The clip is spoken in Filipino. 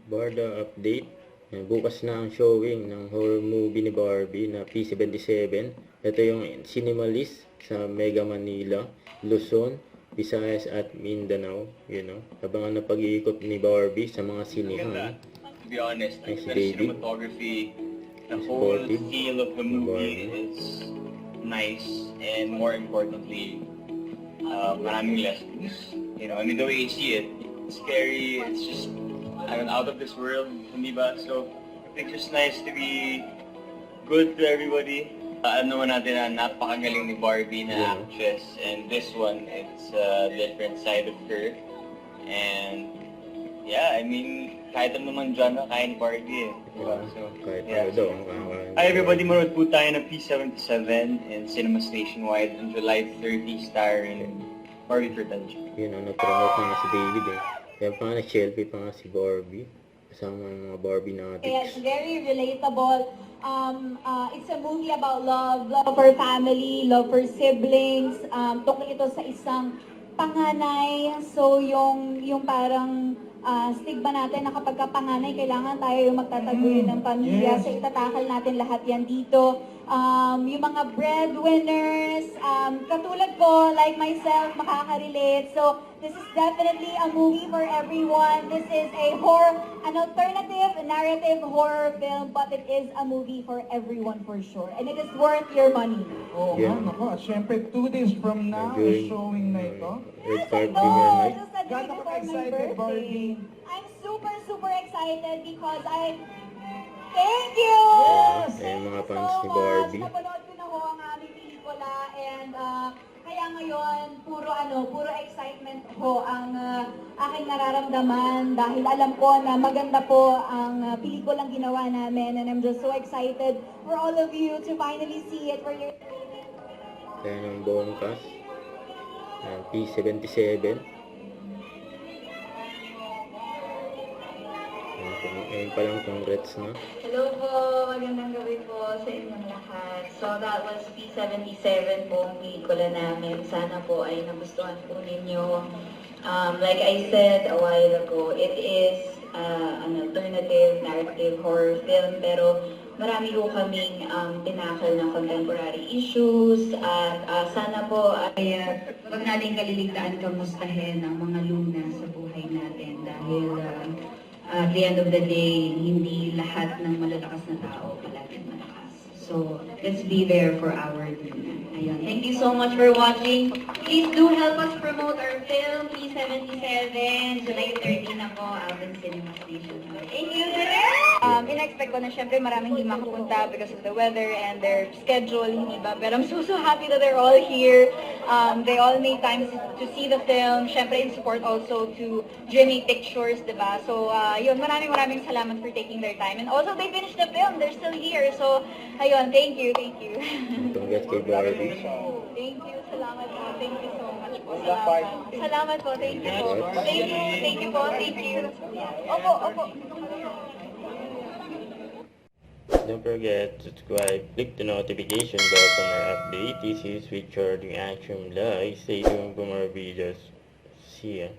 Barda update. Bukas na ang showing ng horror movie ni Barbie na P77. Ito yung cinema list sa Mega Manila, Luzon, Visayas at Mindanao. Abangan na pag-iikot ni Barbie sa mga sinehan. To be honest, Nice the baby. cinematography, the whole Sportive. feel of the movie Barbie. is nice, and more importantly, maraming lessons. I mean, the way you see it, it's scary, it's just, out of this world, hindi ba? So, I think it's nice to be good to everybody. Alam naman natin na napakagaling ni Barbie na actress, and this one, it's a different side of her. And, yeah, I mean, kahit ano naman genre, kaya ni Barbie eh. Diba? So, Kahit yeah. ano daw. Hi everybody, manood po tayo ng P77 in cinemas nationwide on July 30, starring Barbie Fertagio. Nag-promote na nga si David eh. Kaya pa nga nag-selfie pa nga si Barbie. Kasama yung mga Barbie It's natics. very relatable. It's a movie about love for family, love for siblings. Tungkol ito sa isang panganay. So yung parang stigma natin na kapag panganay, kailangan tayo yung magtataguyod ng pamilya. So itatakal natin lahat yan dito. Yung mga breadwinners, katulad ko, like myself, makaka-relate. So, this is definitely a movie for everyone. This is an alternative narrative horror film, but it is a movie for everyone for sure. And it is worth your money. Oo nga, nako. Siyempre, 2 days from now, Doing, showing na ito. Red Yes, I Card know. Premiere Night. Just a day Gaano before ka my excited, Barbie? birthday. I'm super excited because Thank you! Yes! Thank Yung mga you fans so ni much. Barbie. Napanood ko na ho ang aming pelikula and kaya ngayon, puro excitement ho ang aking nararamdaman dahil alam ko na maganda po ang pelikulang ginawa namin, and I'm just so excited for all of you to finally see it for your Kaya ng buong cast. P77. Ngayon pa lang, congrats na. Hello po, magandang gabi po sa inyong lahat. So that was P77 po ang pelikula namin. Sana po ay nagustuhan po ninyo. Like I said a while ago, it is an alternative narrative horror film, pero marami po kaming tinakal ng contemporary issues at sana po ay wag natin kaliligtaan kamustahin ang mga luna sa buhay natin dahil at the end of the day, hindi lahat ng malalakas na tao palaging malakas. So, let's be there for our Luna. Ayun. Thank you so much for watching. Please do help us promote our film, P77, July 30 na po, out in Cinema Station. Thank you! In-expect ko na syempre maraming hindi makapunta because of the weather and their schedule, hindi ba? Pero I'm so happy that they're all here. They all made time to see the film. Syempre in support also to Dreamy Pictures, di ba? So, yun, maraming salamat for taking their time. And also, they finished the film. They're still here. So, ayun, thank you. Congrats kay Barbie. Thank you, salamat po. Thank you so much po. Salamat po, thank you po. Thank you po, thank you. Opo. Don't forget to subscribe, click the notification bell for more updates. This is Richard Reaction Live. Stay tuned for more videos. See ya.